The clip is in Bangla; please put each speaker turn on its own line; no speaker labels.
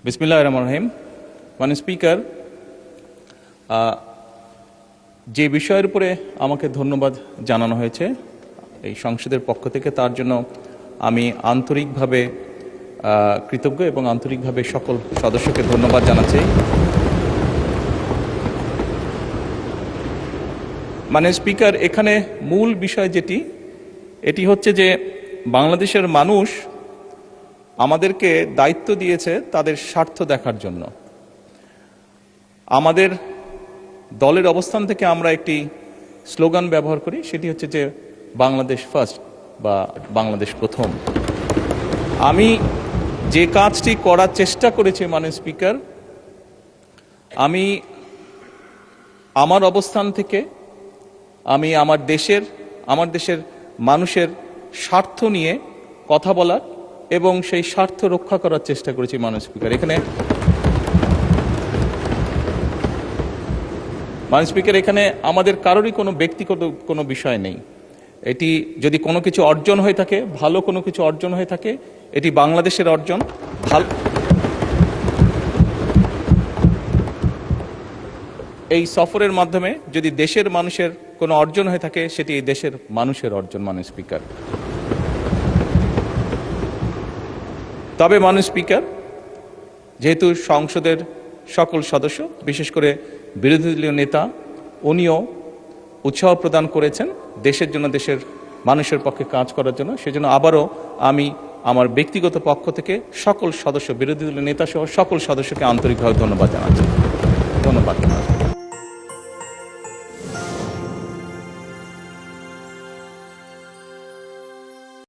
বিসমিল্লাহির রহমানির রহিম। মাননীয় স্পিকার, যে বিষয়ের উপরে আমাকে ধন্যবাদ জানানো হয়েছে এই সংসদের পক্ষ থেকে, তার জন্য আমি আন্তরিকভাবে কৃতজ্ঞ এবং আন্তরিকভাবে সকল সদস্যকে ধন্যবাদ জানাচ্ছি। মাননীয় স্পিকার, এখানে মূল বিষয় এটি হচ্ছে যে বাংলাদেশের মানুষ আমাদেরকে দায়িত্ব দিয়েছে তাদের স্বার্থ দেখার জন্য। আমাদের দলের অবস্থান থেকে আমরা একটি স্লোগান ব্যবহার করি, সেটি হচ্ছে যে বাংলাদেশ ফার্স্ট বা বাংলাদেশ প্রথম। আমি যে কাজটি করার চেষ্টা করেছি মাননীয় স্পিকার, আমি আমার অবস্থান থেকে আমি আমার দেশের মানুষের স্বার্থ নিয়ে কথা বলার এবং সেই স্বার্থ রক্ষা করার চেষ্টা করেছি মাননীয় স্পিকার। মাননীয় স্পিকার, এখানে আমাদের কারোরই কোনো ব্যক্তিগত কোনো বিষয় নেই। এটি যদি কোনো কিছু অর্জন হয়ে থাকে, ভালো কোনো কিছু অর্জন হয়ে থাকে, এটি বাংলাদেশের অর্জন। এই সফরের মাধ্যমে যদি দেশের মানুষের কোনো অর্জন হয়ে থাকে, সেটি এই দেশের মানুষের অর্জন মাননীয় স্পিকার। তবে মাননীয় স্পিকার, যেহেতু সংসদের সকল সদস্য, বিশেষ করে বিরোধী দলীয় নেতা, উনিও উৎসাহ প্রদান করেছেন দেশের জন্য, দেশের মানুষের পক্ষে কাজ করার জন্য, সেজন্য আবারও আমি আমার ব্যক্তিগত পক্ষ থেকে সকল সদস্য, বিরোধী দলীয় নেতা সহ সকল সদস্যকে আন্তরিকভাবে ধন্যবাদ জানাচ্ছি। ধন্যবাদ।